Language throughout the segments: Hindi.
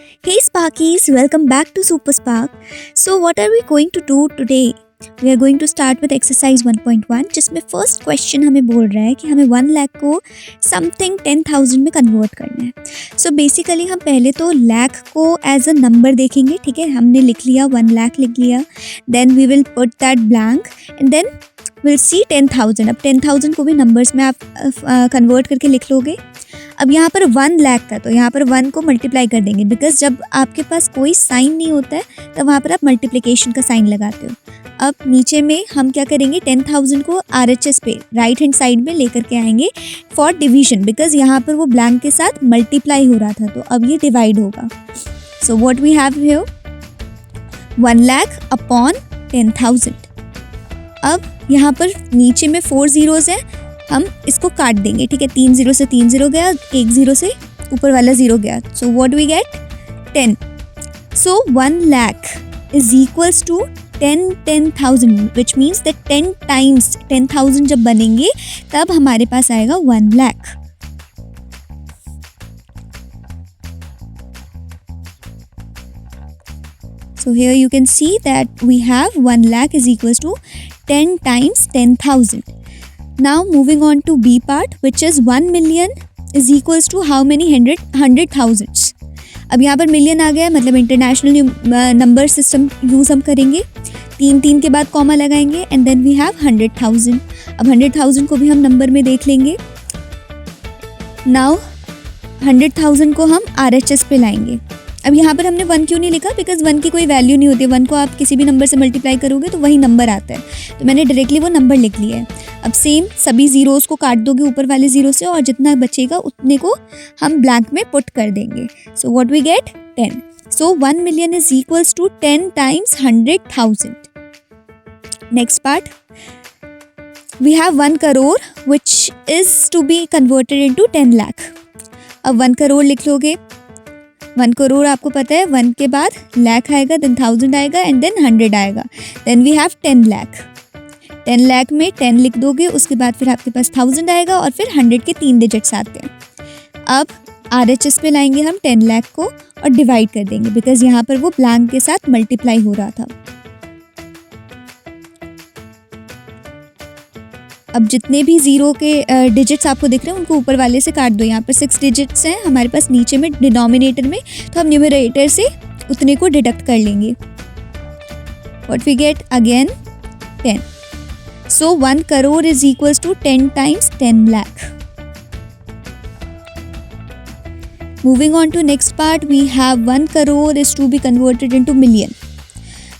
Hey Sparkies, welcome back to Super Spark. So what are we going to do today? We are going to start with exercise 1.1 जिसमें फर्स्ट क्वेश्चन हमें बोल रहा है कि हमें 1 लाख को समथिंग 10,000 में कन्वर्ट करना है. सो बेसिकली हम पहले तो लाख को एज अ नंबर देखेंगे. ठीक है, हमने लिख लिया 1 लाख लिख लिया. Then we will put that blank and then will see 10,000. अब 10,000 को भी नंबर्स में आप कन्वर्ट करके लिख लोगे. अब यहाँ पर 1 लाख था तो यहाँ पर 1 को मल्टीप्लाई कर देंगे, बिकॉज जब आपके पास कोई साइन नहीं होता है तब वहाँ पर आप मल्टीप्लिकेशन का साइन लगाते हो. अब नीचे में हम क्या करेंगे, 10,000 को RHS पे राइट हैंड साइड में लेकर के आएंगे फॉर डिवीजन, बिकॉज यहाँ पर वो ब्लैंक के साथ मल्टीप्लाई हो रहा था तो अब ये डिवाइड होगा. So what we have here 1 lakh upon 10,000. अब यहाँ पर नीचे में 4 zeros है, हम इसको काट देंगे. ठीक है, 3 0 से 3 0 गया, 1 0 से ऊपर वाला 0 गया. So what we get 10. So 1 lakh is equals to 10,000 which means that 10 times 10,000 जब बनेंगे तब हमारे पास आएगा 1 lakh. So here you can see that we have 1 lakh is equals to 10 times 10,000. Now moving on to B part, which is 1 million is equals to how many 100,000s. अब यहाँ पर मिलियन आ गया, मतलब इंटरनेशनल नंबर सिस्टम यूज़ हम करेंगे. 3 के बाद कॉमा लगाएंगे एंड देन वी हैव 100,000. अब 100,000 को भी हम नंबर में देख लेंगे. नाउ 100,000 को हम RHS पे लाएंगे. अब यहाँ पर हमने 1 क्यों नहीं लिखा, बिकॉज 1 की कोई वैल्यू नहीं होती है. 1 को आप किसी भी नंबर से मल्टीप्लाई करोगे तो वही नंबर आता है, तो मैंने डायरेक्टली वो नंबर लिख लिया है. अब सेम सभी ज़ीरोज़ को काट दोगे ऊपर वाले ज़ीरो से और जितना बचेगा उतने को हम ब्लैंक में पुट कर देंगे. So what we get 10. So 1 million is equals to 10 times 100,000. Next part we have 1 crore which is to be converted into 10 lakh. अब 1 करोड़ लिख लोगे. 1 करोड़ आपको पता है 1 के बाद लाख आएगा, देन 1000 आएगा एंड देन 100 आएगा. Then we have 10 lakh. 10 lakh में 10 लिख दोगे, उसके बाद फिर आपके पास 1000 आएगा और फिर 100 के 3 डिजिट्स आते हैं. अब RHS पे लाएंगे हम 10 लाख को और डिवाइड कर देंगे, बिकॉज यहाँ पर वो ब्लैंक के साथ मल्टीप्लाई हो रहा था. अब जितने भी ज़ीरो के डिजिट्स आपको दिख रहे हैं उनको ऊपर वाले से काट दो. यहाँ पर 6 डिजिट्स हैं हमारे पास नीचे में डिनोमिनेटर में, तो हम न्यूमरेटर से उतने को डिडक्ट कर लेंगे. What we get again 10. So 1 crore is equals to 10 times 10 lakh. Moving on to next part, we have 1 crore is to be converted into million.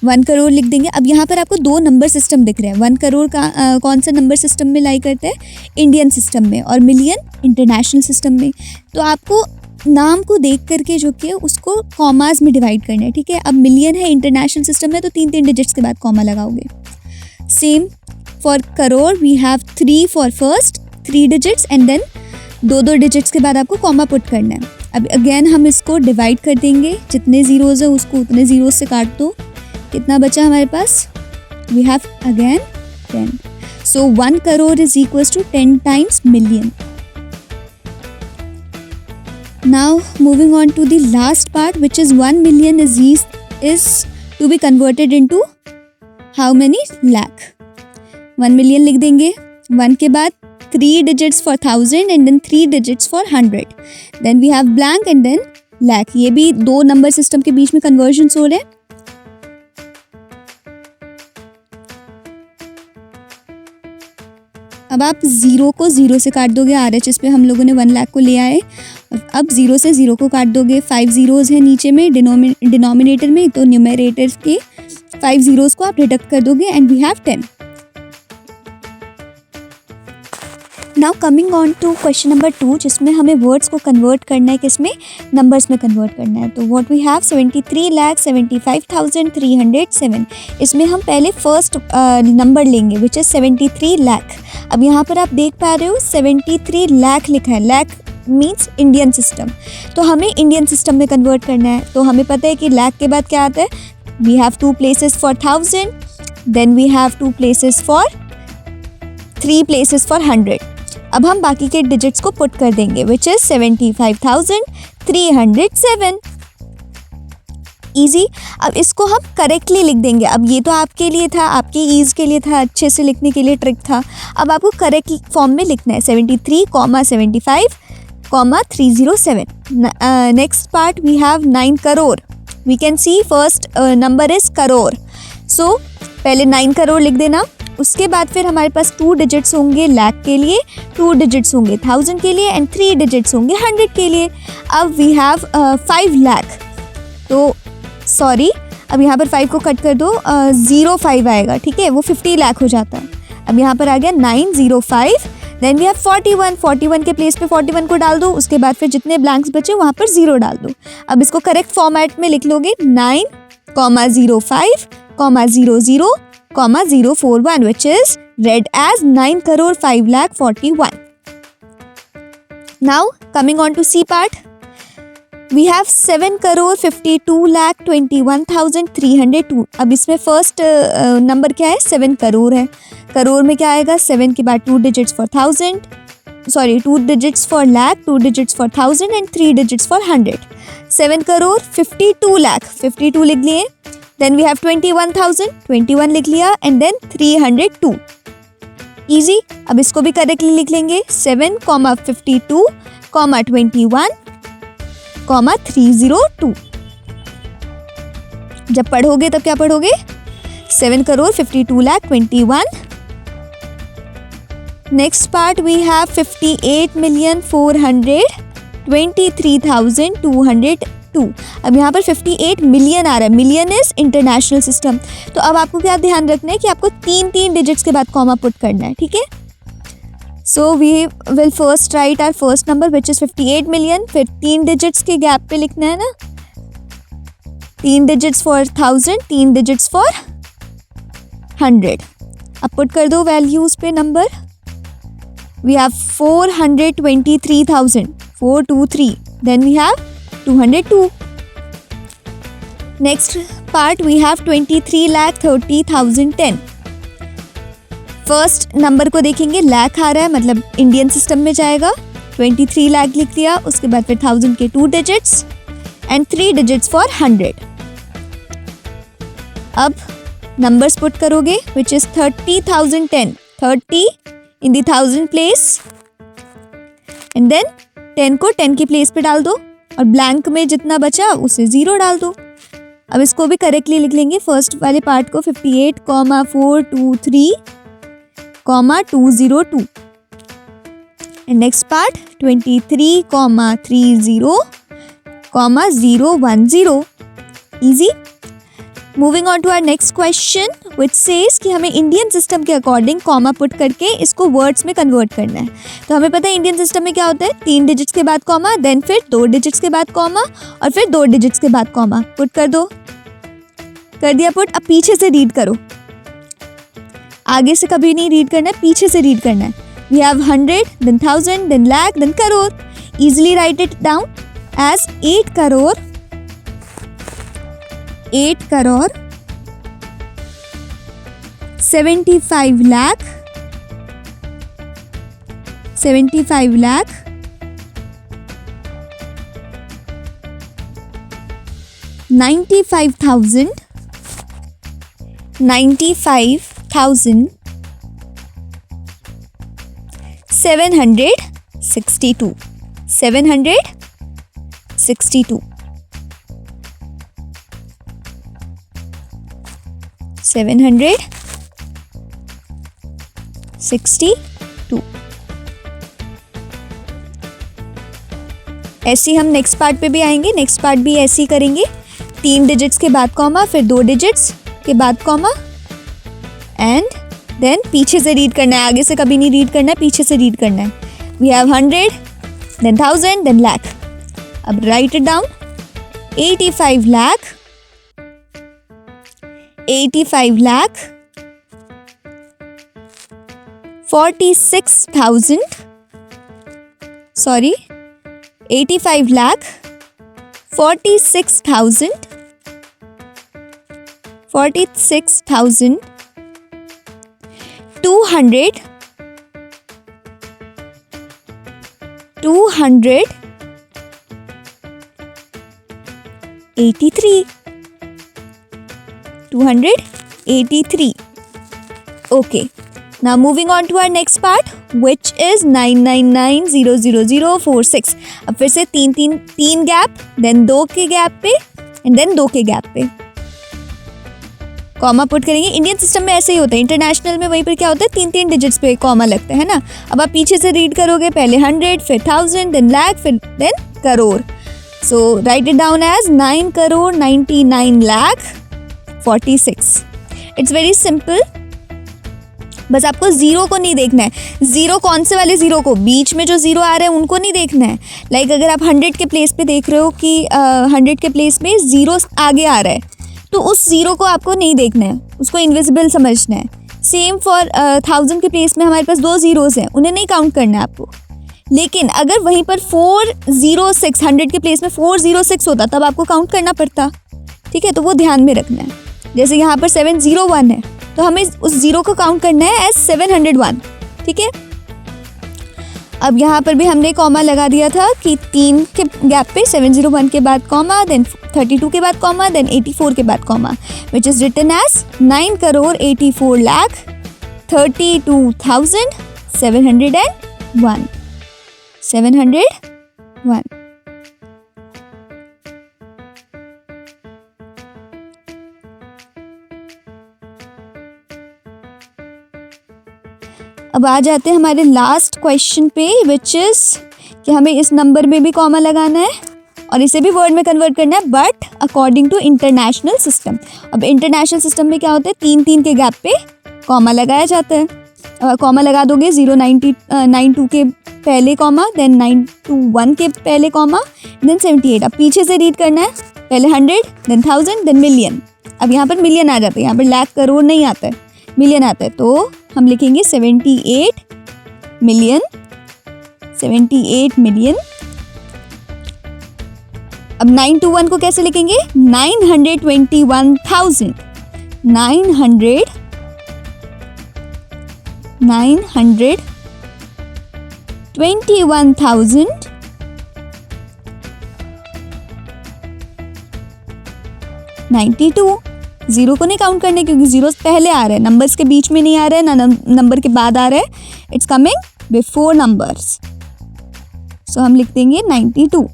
1 crore लिख देंगे. अब यहाँ पर आपको 2 नंबर सिस्टम दिख रहे हैं. 1 करोड़ का कौन सा नंबर सिस्टम में लाई करते हैं, इंडियन सिस्टम में, और मिलियन इंटरनेशनल सिस्टम में. तो आपको नाम को देख करके जो कि उसको कॉमास में डिवाइड करना है. ठीक है, अब मिलियन है इंटरनेशनल सिस्टम में तो 3 डिजिट्स के बाद कॉमा लगाओगे. Same for crore we have 3 for first 3 digits and then 2 digits के बाद आपको कॉमा पुट करना है. अब अगेन हम इसको डिवाइड कर देंगे. जितने ज़ीरोज़ है उसको उतने ज़ीरोज़ से काट दो. कितना बचा हमारे पास, we have again 10. So 1 crore is equals to 10 times million. Now moving on to the last part which is 1 million is to be converted into how many lakh. 1 million लिख देंगे. 1 के बाद 3 digits for 1000 and then 3 digits for 100. Then we have blank and then lakh. ये भी 2 नंबर सिस्टम के बीच में कन्वर्जन्स हो रहे हैं. अब आप 0 को 0 से काट दोगे. RHS पे हम लोगों ने 1 लाख को ले आए. अब 0 से 0 को काट दोगे. 5 ज़ीरोज़ हैं नीचे में डिनोमिनेटर में, तो न्यूमरेटर के 5 ज़ीरोज़ को आप डिडक्ट कर दोगे and we have 10. Now coming on to question number 2, जिसमें हमें वर्ड्स को कन्वर्ट करना है, किसमें, नंबर्स में कन्वर्ट करना है. तो व्हाट वी हैव 73,75,307. इसमें हम पहले फर्स्ट नंबर लेंगे विच इज़ 73 लाख. अब यहाँ पर आप देख पा रहे हो 73 लाख लिखा है. लाख मीन्स इंडियन सिस्टम, तो हमें इंडियन सिस्टम में कन्वर्ट करना है. तो हमें पता है कि लाख के बाद क्या आता है, we have 2 places for 1000, then we have 2 places for 3 places for 100. अब हम बाकी के डिजिट्स को पुट कर देंगे विच इज़ 75,307. इजी। अब इसको हम करेक्टली लिख देंगे। अब ये तो आपके लिए था, आपकी ईज़ के लिए था, अच्छे से लिखने के लिए ट्रिक था। अब आपको करेक्ट फॉर्म में लिखना है 73,75,307। Next part we have 9 crore. We can see first number is crore. So पहले 9 करोड़ लिख देना। उसके बाद फिर हमारे पास 2 डिजिट्स होंगे लाख के लिए, 2 डिजिट्स होंगे 1000 के लिए एंड 3 डिजिट्स होंगे 100 के लिए। अब वी हैव 5 लाख। तो सॉरी, अब यहाँ पर 5 को कट कर दो, 05 आएगा, ठीक है, वो 50 लाख हो जाता है। अब यहाँ पर आ गया 905। Then we have 41। 41 के प्लेस पे 41 को डाल दो। उसके बाद फिर जितने ब्लैंक्स बचे वहाँ पर 0 डाल दो। अब इसको करेक्ट फॉर्मेट में लिख लोगे 9,05,00,041 which is read as 9,05,41,041. Now coming on to C part, we have 7,52,21,302. अब इसमें फर्स्ट नंबर क्या है, 7 करोड़ है। करोड़ में क्या आएगा, 7 के बाद 2 digits for 1000, sorry 2 digits for lakh, 2 digits for 1000 and 3 digits for 100। 7 crore 52 lakh, 52 लिख लिए। देन वी हैव 21,000, 21 लिख लिया एंड देन 302। इजी। अब इसको भी करेक्टली लिख लेंगे 7,52,21,302। जब पढ़ोगे तब क्या पढ़ोगे, 7 crore 52,21,000। Next part we have 58,423,202। अब यहाँ पर 58 मिलियन आ रहा है। Million is international system. तो अब आपको क्या ध्यान रखना है कि आपको 3 डिजिट्स के बाद कॉमा पुट करना है, ठीक है। So we will first write our first number which is 58 million. फिर 3 डिजिट्स के गैप पे लिखना है ना, 3 डिजिट्स फॉर 1000, 3 डिजिट्स फॉर 100। अब पुट कर दो वैल्यूज पे number. We have 423,000, 423। Then we have 202. Next part we have 23,30,010. First number को देखेंगे, लाख आ रहा है मतलब इंडियन सिस्टम में जाएगा। 23 लाख लिख दिया। उसके बाद फिर 1000 के 2 डिजिट्स एंड 3 डिजिट्स फॉर 100। अब नंबर्स पुट करोगे which is 30,010, 30 in the 1000 place and then 10 को 10 की प्लेस पे डाल दो और ब्लैंक में जितना बचा उसे 0 डाल दो। अब इसको भी करेक्टली लिख लेंगे। फर्स्ट वाले पार्ट को 58,423,202 and next part 23,30,010। Easy. Moving on to our next question which says कि हमें इंडियन सिस्टम के अकॉर्डिंग कॉमा पुट करके इसको वर्ड्स में कन्वर्ट करना है। तो हमें पता है इंडियन सिस्टम में क्या होता है, 3 डिजिट्स के बाद कॉमा, देन फिर 2 डिजिट्स के बाद कॉमा और फिर 2 डिजिट्स के बाद कॉमा। पुट कर दो, कर दिया पुट। अब पीछे से रीड करो, आगे से कभी नहीं रीड करना है, पीछे से रीड करना है। We have 100, then 1000, then lakh, then crore. Easily write it down as 8 crore 75 lakh 95,000 762 ऐसे ही हम नेक्स्ट पार्ट पे भी आएंगे। नेक्स्ट पार्ट भी ऐसे ही करेंगे, 3 डिजिट्स के बाद कॉमा, फिर 2 डिजिट्स के बाद कॉमा एंड देन पीछे से रीड करना है, आगे से कभी नहीं रीड करना है, पीछे से रीड करना है। We have 100, then 1000, then lakh. अब write it down 85 lakh 46,000 sorry 85 lakh 46,000 283 283. Okay. Now moving on to our next part, which is 999,000,46. अब फिर से तीन गैप, देन 2 के गैप पे एंड देन 2 के गैप पे कॉमा पुट करेंगे. इंडियन सिस्टम में ऐसे ही होता है, इंटरनेशनल में वहीं पर क्या होता है 3 डिजिट्स पे कॉमा लगता है ना. अब आप पीछे से रीड करोगे, पहले 100, फिर 1000, देन लाख, फिर then crore. So write it down as 9,99,46,00,46. It's very simple. बस आपको जीरो को नहीं देखना है. जीरो कौन से वाले जीरो को, बीच में जो जीरो आ रहे हैं उनको नहीं देखना है. लाइक अगर आप 100 के प्लेस पे देख रहे हो कि 100 के प्लेस में जीरो आगे आ रहा है, तो उस जीरो को आपको नहीं देखना है, उसको इनविजिबल समझना है. सेम फॉर 1000 के प्लेस में हमारे पास 2 जीरोज़ हैं, उन्हें नहीं काउंट करना है आपको. लेकिन अगर वहीं पर 406, 100 के प्लेस में 406 होता तब आपको काउंट करना पड़ता. ठीक है, तो वो ध्यान में रखना है. जैसे यहाँ पर 701 है, तो हमें उस जीरो को काउंट करना है एज 701. ठीक है. अब यहाँ पर भी हमने कॉमा लगा दिया था कि 3 के गैप पे 701 के बाद कॉमा, देन 32 के बाद कॉमा, देन 84 के बाद comma, which is written as 9,84,32,701. 701. अब आ जाते हैं हमारे लास्ट क्वेश्चन पे, विच इज़ कि हमें इस नंबर में भी कॉमा लगाना है और इसे भी वर्ड में कन्वर्ट करना है, but according to international system. अब इंटरनेशनल सिस्टम में क्या होता है, 3 के गैप पे कॉमा लगाया जाता है. कॉमा लगा दोगे 092 के पहले कॉमा, देन 921 के पहले कॉमा, देन 78. अब पीछे से रीड करना है, पहले 100, देन 1000, देन मिलियन. अब यहाँ पर मिलियन आ जाता है, यहाँ पर लाख करोड़ नहीं आता है, मिलियन आता है. तो हम लिखेंगे 78 मिलियन. 78 मिलियन. अब 921 को कैसे लिखेंगे, 921,000. 921,092. जीरो को नहीं काउंट करने, क्योंकि जीरो पहले आ रहा है, नंबर्स के बीच में नहीं आ रहा है, ना नंबर के बाद आ रहा है. It's coming before numbers. So हम लिख देंगे 92.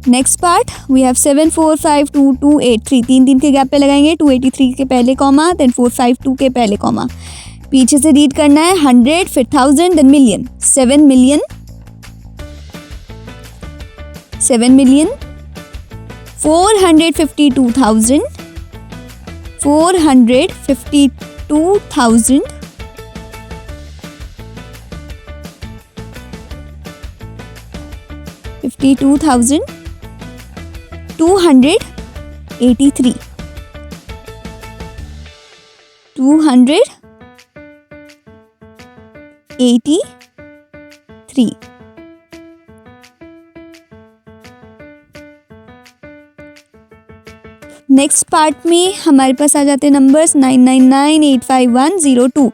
Next part, we have 7, 4, 5, 2, 2, 8, 3. 3 के गैप पे लगाएंगे, 283 के पहले कॉमा, देन 452 के पहले कॉमा. पीछे से रीड करना है 100, फिर 1000, then million. 7 million. 7 million. 452,000. 452,000. 52,283. 283. Next part में हमारे पास आ जाते हैं नंबर्स 999,851,02.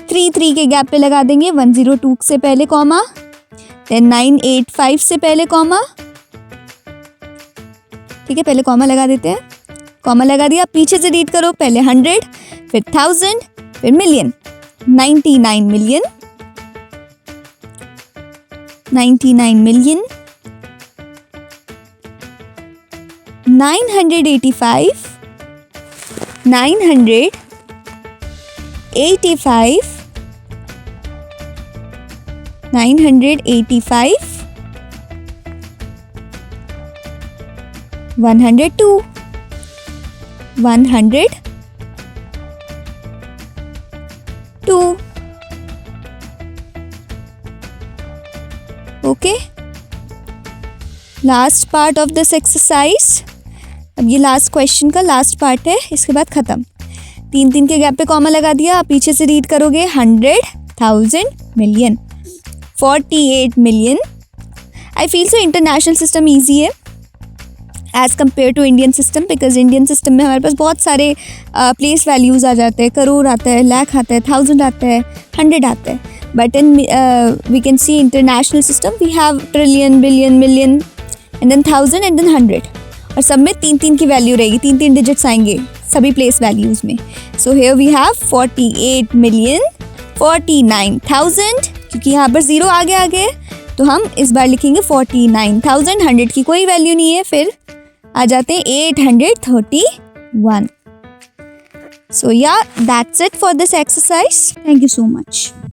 3 के गैप पे लगा देंगे, 102 से पहले कॉमा, देन 985 से पहले कॉमा. ठीक है, पहले कॉमा लगा देते हैं. कॉमा लगा दिया, पीछे से रीड करो, पहले 100, फिर 1000, फिर million. 99 million. 99 million. 985. 985. 985. 102. 102. Okay, last part of this exercise. अब ये लास्ट क्वेश्चन का लास्ट पार्ट है, इसके बाद ख़त्म. 3 के गैप पे कॉमा लगा दिया, आप पीछे से रीड करोगे 100,000 million. 48 million. I feel so international system easy है as compare to Indian system, because Indian system में हमारे पास बहुत सारे प्लेस वैल्यूज़ आ जाते हैं, करोड़ आता है, लाख आता है, 1000 आता है, 100 आता है. But in we can see international system we have trillion, billion, million, and then 1000 and then 100. और और सब में 3-3 की वैल्यू रहेगी, 3-3 डिजिट्स आएंगे सभी प्लेस वैल्यूज़ में। सो हियर वी हैव 48,049,000, क्योंकि यहाँ पर 0 आगे तो हम इस बार लिखेंगे 49,000। 100 की कोई वैल्यू नहीं है, फिर आ जाते हैं 831। So yeah, that's it for this exercise. Thank you so much.